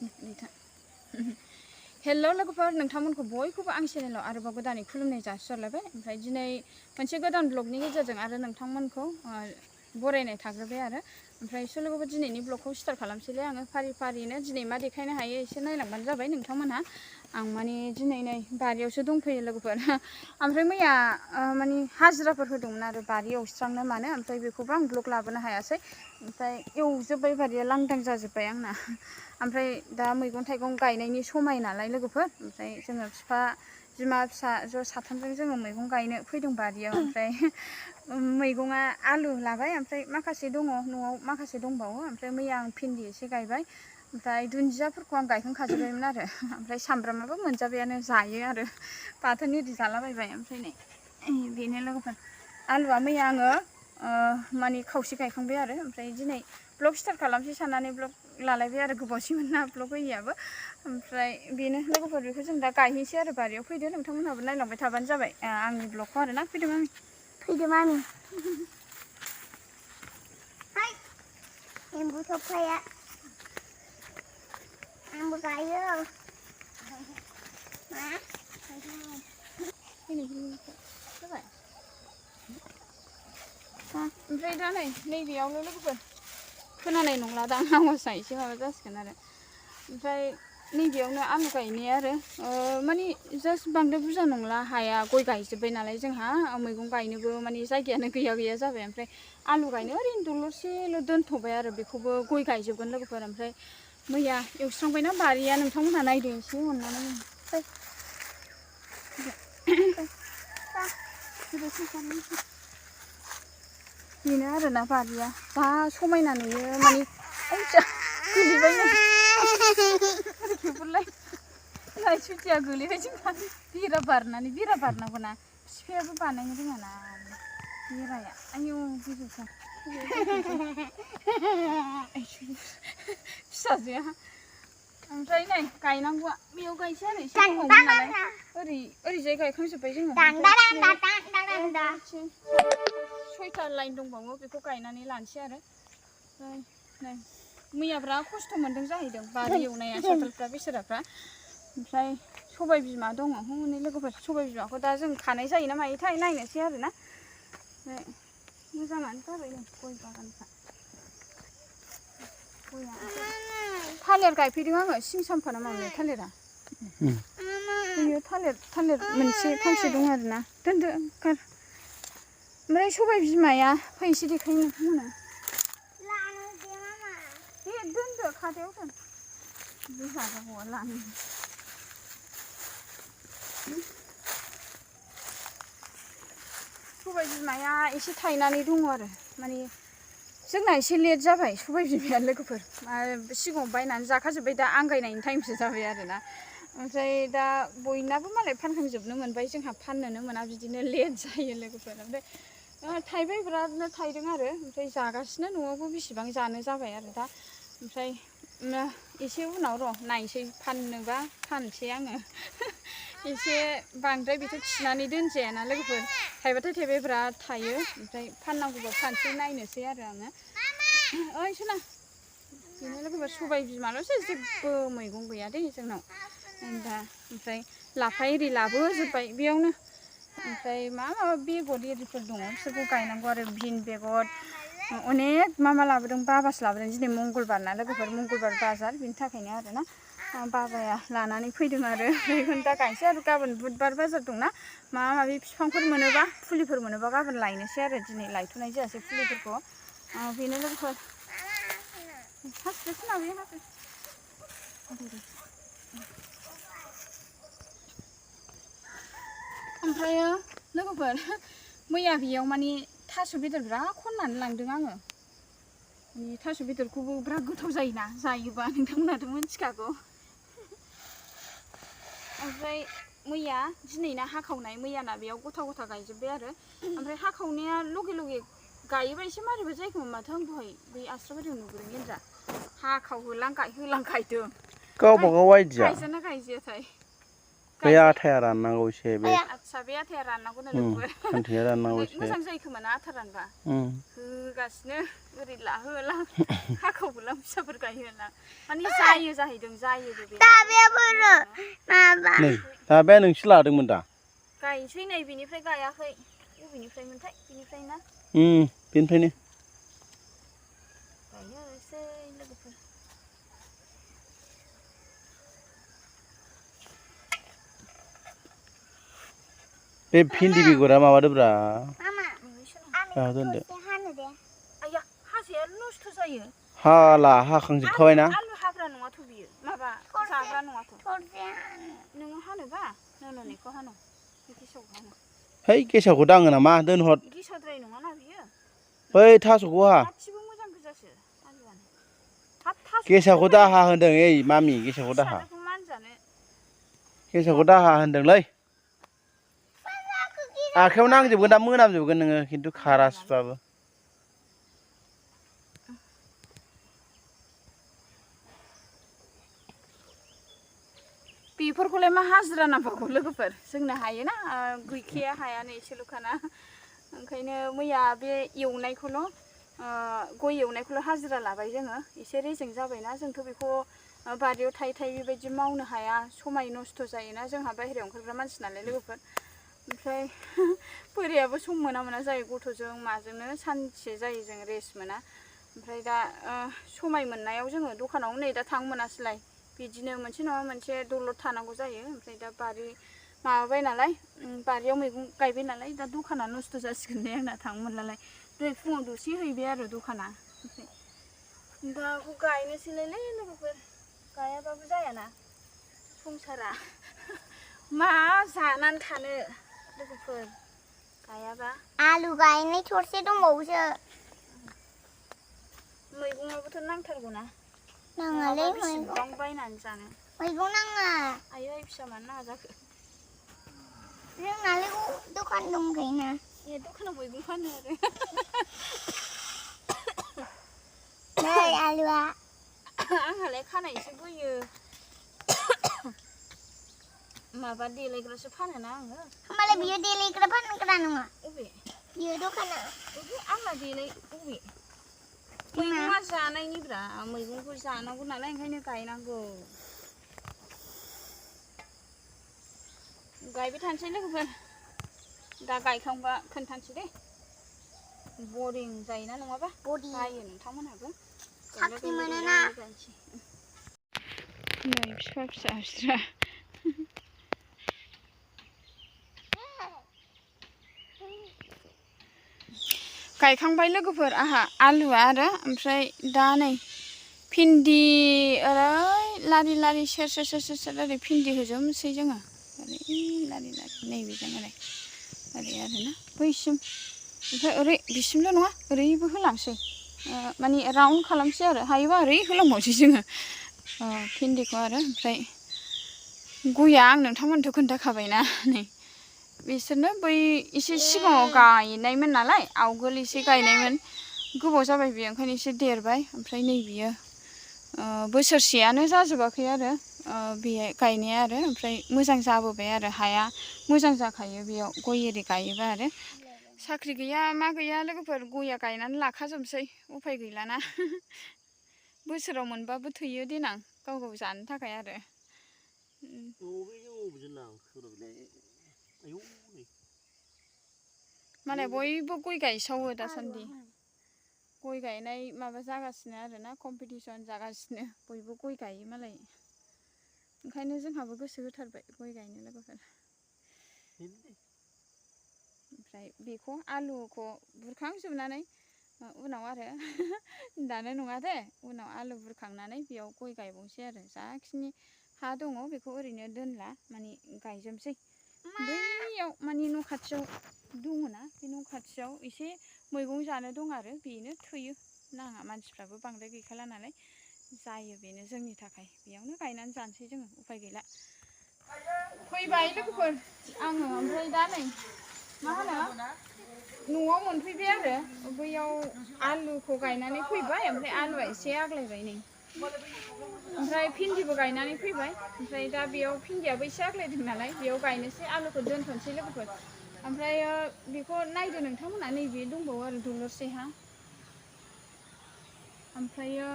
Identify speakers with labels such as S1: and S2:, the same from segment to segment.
S1: हेल' लोगोफोर नोंथांमोनखौ बयखौबो आं चेनेलाव आरोबाव गोदानै खुलुमनाय जासिहरलायबाय ओमफ्राय दिनै मोनसे गोदान ब्लगनि गेजेरजों आरो नोंथांमोनखौ बरायनाय थाग्रोबाय आरो ओमफ्राय लोगोफोर दिनैनि ब्लगखौ स्टार्ट खालामसैलाय आङो फारि फारिनो दिनै मा देखायनो हायो एसे नायलांबानो जाबाय नोंथांमोनहा आं माने दिनै नै बारियावसो दंफैयो लोगोफोर ओमफ्राय मैया माने हाजिराफोर होदोंमोन आरो बारि एवस्रांनो मानो ओमफ्राय बेखौबो आं ब्लग लाबोनो हायासै ओमफ्राय एवजोब्बाय बारिया लांदां जाजोब्बाय आंना ओमफ्राय दा मैगं थाइगं गायनायनि समाय नालाय लोगोफोर ओमफ्राय जोङो बिफा बिमा फिसा ज' साथामजों जोङो मैगं गायनो फैदों बारियाव ओमफ्राय मैगङा आलु लाबाय ओमफ्राय माखासे दङ न'आव माखासे दंबावो ओमफ्राय मैया आं भिन्दि एसे गायबाय ओमफ्राय दुन्दियाफोरखौ आं गायखांखाजोब्बायमोन आरो ओमफ्राय सामब्रामाबो मोनजाबायानो जायो आरो बाथोन इदि जालाबायबाय ओमफ्राय नै बेनो लोगोफोर आलुआ मैया आङो माने खावसे गायखांबाय आरो ओमफ्राय दिनै ब्लग स्टार्ट खालामसै साननानै ब्लग लालायबाय आरो गोबावसैमोन ना ब्लग होयैयाबो ओमफ्राय बेनो लोगोफोर बेखौ जों दा गायहैसै आरो बारियाव फैदो नोंथांमोनहाबो नायलांबाय थाबानो जाबाय आंनि ब्लगखौ आरो ना फैदो मामि
S2: एम्बु सफाया आंबो गायो मा
S1: जाबाय ओमफ्राय दा नैबेयावनो लोगोफोर खोनानाय नंला दा आवाजआ एसे माबा जासिगोन आरो ओमफ्राय नैबेयावनो आलु गायनाया आरो माने जास्ट बांद्राय बुरजा नंला हाया गय गायजोब्बाय नालाय जोंहा मैगं गायनोबो माने जायगायानो गैया जाबाय ओमफ्राय आलु गायनो ओरैनो दलरसेल' दोनथ'बाय आरो बेखौबो गय गायजोबगोन लोगोफोर ओमफ्राय मैया एवस्रांबायना बारिया नोंथांमोनहा नायदो एसे अननानै बेनो आरोना बारिया जा समायना नुयो माने गोलैबायनो लाइ सुथिया गोलैबाय जोंहा बेरा बारनांगौ ना बिफायाबो बानायनो रोङा ना बेराया आयौ गोजौखा फिसाजोआ ओमफ्राय नै गायनांगौआ बेयाव गायसै आरो एसे दंबावोमोन नालाय ओरैजाय गायखांजोब्बाय जोङो 6टा लाइन दंबावो बेखौ गायनानै लानोसै आरो नै मैया बिराद खस्थ' मोन्दों जाहैदों बारि एवनाया साथालफ्रा बेसेराफ्रा ओमफ्राय सबाय बिमा दङ हनै लोगोफोर सबाय बिमाखौ दा जों खानाय जायोना मायोथाय नायनोसै आरोना मोजाङानो जाबाय नै गय बागानफ्रा गया थालिर गायफैदों आङो सिं साम्फा ना मामोन थालिरा बेयो थालिर मोनसे फांसे दं आरोना दोनदो ओमफ्राय सबाय बिमाया फैसे देखायनो नोंथांमोना दे दोनदो खादायाव दोन जाजाबावा लानो सबाय बिमाया एसे थायनानै दङ आरो माने जोंना एसे लेट जाबाय सबाय बिमाया लोगोफोर सिगाङाव बायनानै जाखाजोब्बाय दा आंगायनायनि टाइमसो जाबाय आरोना ओमफ्राय दा बयनाबो मालाय फानखांजोबनो मोनबाय जोंहा फाननोनो मोना बिदिनो लेट जायो लोगोफोर ओमफ्राय थाइबाय बिरादनो थायदों आरो ओमफ्राय जागासिनो न'आवबो बेसेबां जानो जाबाय आरो दा ओमफ्राय एसे उनाव र' नायसै फाननोबा फानसै आङो एसे बांद्राय बेखौ थिनानै दोनजायाना लोगोफोर थाइबाथाय बिराद थायो ओमफ्राय फाननांगौबा फानसै नायनोसै आरो आङो ओइ सना बेनो लोगोफोर सबाय बिमाल'सो जेबो मैगं गैया दे जोंनाव दा ओमफ्राय लाफा एरि लाबोजोब्बाय बेयावनो ओमफ्राय माबा बेगर एरिफोर दङ बिसोरखौ गायनांगौ आरो बिन बेगर अनेक मा लाबोदों बाबासो लाबोदों दिनै मंगलबार ना लोगोफोर मंगलबार बाजार बिनि थाखायनो आरोना बाबाया लानानै फैदों आरो बेखौनो दा गायनोसै आरो गाबोन बुधबार बाजार दंना माबा माबि बिफांफोर मोनोबा फुलिफोर मोनोबा गाबोन लायनोसै आरो दिनै लायथ'नाय जायासै फुलिफोरखौ बेनो लोगोफोर हासिबसो लाबोयो ओमफ्रायो लोगोफोर मैया बेयाव माने थास' बेदर बिराद खननानै लांदों आङो माने थास' बेदरखौबो बिराद गोथाव जायोना जायोबा नोंथांमोनाथ' मिथिखागौ ओमफ्राय मैया दिनैना हाखावनाय मैयाना बेयाव गथा गायजोब्बाय आरो ओमफ्राय हाखावनाया लगे गायोबा एसे मारैबा जायोखोमा माथो आं दहाय बै आस्राबारियाव नुबोदों एनजा हाखाव होलां गायदों
S3: गावबा गाव आइडिया
S1: गायजाना गायजायाथाय
S2: बे आथाया राननांगौ एसे बे
S1: आदसा बे आथाया राननांगौ लोगोफोर
S2: खान्थाया राननांगौ एसे
S1: मोजां जायो खोमा ना आथा रानबा होगासिनो ओरै लाहोला हाखावबोला फिसाफोर गायोला माने जायो जाहैदों जायोबो बे
S2: नै दाबाया नोंसो लादोंमोन दा
S1: गायसै नै बिनिफ्राय गायाखै बबेनिफ्रायमोनथाय बिनिफ्राय ना
S2: बेनिफ्रायनो
S1: गायनोसै लोगोफोर
S2: बे भिन्दि बेगरा माबादोब्रा दोनदो
S1: आया हाजाया नस्थ' जायो
S2: हाला हाखांजोबखाबायना
S1: आलु हाग्रा नङाथ' बियो माबा जाग्रा नङाथ' नोङो हानोबा न'निखौ हानो गेसावखौ हानो
S2: है गेसावखौ दाङो नामा दोनहर
S1: गेसावद्राय नङाना बियो
S2: बै थास'खौ हा
S1: गासिबो मोजां गोजासो आलुआनो थास'
S2: गेसावखौ दाहा होनदों ओइ मामि गेसावखौ दाहा गेसावखौ दाहा होनदोंलै आखायाव नांजोबगोन दा मोनामजोबगोन नोङो खिन्थु खारा सुबाबो
S1: बेफोरखौलाय मा हाजिरा नांबावगौ लोगोफोर जोंनो हायोना गैखाया हायानो एसेल'खाना ओंखायनो मैया बे एवनायखौल' गय एवनायखौल' हाजिरा लाबाय जोङो एसे रेजें जाबायना जोंथ' बेखौ बारियाव थायै थायै बेबायदि मावनो हाया समाय नस्थ' जायोना जोंहा बाहेरायाव ओंखारग्रा मानसि नालाय लोगोफोर ओमफ्राय बोरायाबो सम मोना जायो गथ'जों माजोंनो सानसे जायो जों रेस्ट मोना ओमफ्राय दा समाय मोननायाव जोङो दखानाव नै दा थांनो मोनासैलाय बिदिनो मोनसे नङा मोनसे दलद थानांगौ जायो ओमफ्राय दा बारि माबाबाय नालाय बारियाव मैगं गायबाय नालाय दा दखाना नस्थ' जासिगोन दे आंना थांनो मोनलालाय दहाय फुङाव दसे हैबाय आरो दखाना ओमफ्राय दा गायनोसैलायलै लोगोफोर गायाबाबो जायाना संसारा मा जानानै थानो लोगोफोर गायाबा
S3: आलु गायनाय थरसे दंबावोसो
S1: मैगङाबोथ' नांथारगौना
S3: नाङालै
S1: बेसेबां बायनानै जानो
S3: मैगं नाङा
S1: आयै फिसा मानो नाङा जाखो
S3: जोंनालाय दखान दंखायोना
S1: ए दखानाव मैगं फानो आरो
S3: नै आलुआ
S1: आंहालाय खानाय एसे बोयो माबा देलायग्रासो फानोना आङो
S3: होमबालाय बियो देलायग्रा फानग्रा नङा
S1: अबे
S3: बियो दखाना
S1: आंना देलाय अबे मैगङा जानायनिब्रा मैगंखौ जानांगौ नालाय ओंखायनो गायनांगौ गायबाय थानोसै लोगोफोर दा गायखांबा खोन्थानोसै दे बरिं जायोना नङाबा बायो नोंथांमोनहाबो
S3: साख्रि मोनोना
S1: नै फिसा फिसा बिस्रा गायखांबाय लोगोफोर आहा आलुआ आरो ओमफ्राय दा नै भिन्दि ओरै लारि लारि सेर सेर ओरै भिन्दि होजोबनोसै जोङो ओरै लारि नैबेजों ओरै आरोना बैसिम ओमफ्राय ओरै बिसिमल' नङा ओरैबो होलांसै माने राउन्ड खालामसै आरो हायोबा ओरै होलांबावसै जोङो भिन्दिखौ आरो ओमफ्राय गया आं नोंथांमोनथ' खोन्थाखाबायना नै बिसोरनो बै एसे सिगाङाव गायनायमोन नालाय आवगोल एसे गायनायमोन गोबाव जाबाय बियो ओंखायनो एसे देरबाय ओमफ्राय नै बियो बोसोरसेयानो जाजोबाखै आरो बे गायनाया आरो ओमफ्राय मोजां जाबोबाय आरो हाया मोजां जाखायो बेयाव गय एरि गायोबा आरो साख्रि गैया मा गैया लोगोफोर गया गायनानै लाखाजोबसै उफाय गैलाना बोसोराव मोनबाबो थोयो देनां गाव जानो थाखाय आरो मालाय बयबो गय गायसावो दासान्दि गय गायनाय माबा जागासिनो आरोना कम्पिटिसन जागासिनो बयबो गय गायो मालाय ओंखायनो जोंहाबो गोसो होथारबाय गय गायनो लोगोफोर ओमफ्राय बेखौ आलुखौ बुरखांजोबनानै उनाव आरो दानो नङा दे उनाव आलु बुरखांनानै बेयाव गय गायबावनोसै आरो जाखिनि हा दङ बेखौ ओरैनो दोनला माने गायजोबसै बैयाव माने न' खाथियाव दङना बे न' खाथियाव एसे मैगं जानो दं आरो बेनो थोयो नाङा मानसिफ्राबो बांद्राय गैखाला नालाय जायो बेनो जोंनि थाखाय बेयावनो गायनानै जानोसै जोङो उफाय गैला फैबाय लोगोफोर आङो ओमफ्राय दा नै मा होनो न'आव मोनफैबाय आरो बैयाव आलुखौ गायनानै फैबाय ओमफ्राय आलुआ एसे आग्लायबाय नै ओमफ्राय भिन्दिबो गायनानै फैबाय ओमफ्राय दा बेयाव भिन्दियाबो एसे आग्लायदों नालाय बेयाव गायनोसै आलुखौ दोनथ'नोसै लोगोफोर ओमफ्राय बेखौ नायदो नोंथांमोना नैबे दंबावो आरो दलरसेहा ओमफ्रायो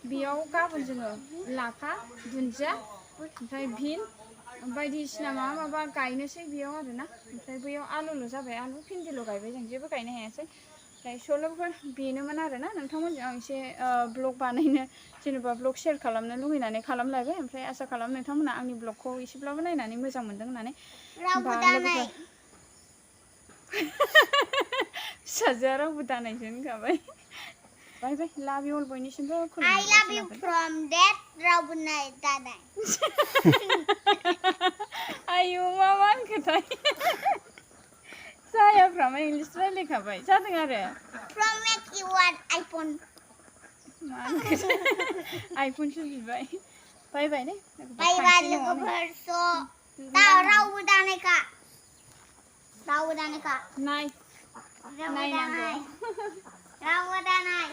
S1: बेयाव गाबोन जोङो लाफा दुन्दिया ओमफ्राय भिन बायदिसिना माबा गायनोसै बेयाव आरोना ओमफ्राय बैयाव आलुल' जाबाय आलु भिन्दिल' गायबाय जों जेबो गायनो हायासै ओमफ्राय सल'फोर बेनोमोन आरोना नोंथांमोनजों आं एसे ब्लग बानायनो जेनेबा ब्लग शेयार खालामनो लुगैनानै खालामलायबाय ओमफ्राय आसा खालामो नोंथांमोना आंनि ब्लगखौ एसेब्लाबो नायनानै मोजां मोनदों होननानै
S3: रावबो दानाय
S1: फिसाजोआ रावबो दानायसो होनखाबाय बाय बाय लाभ इउ अल बयनिसिमबो
S3: I love you from that रावबो नाय दानाय
S1: आयु मा होनखोथाय जायाफ्रामा इंलिस रायलायखाबाय जादों आरो
S3: from make you an iPhone
S1: मा होनखोथाय आइफनसो बिबाय बाय बाय ने
S3: बाय बाय लोगोफोर स' दा रावबो दानायखा
S1: नाय
S3: रावबो दानाय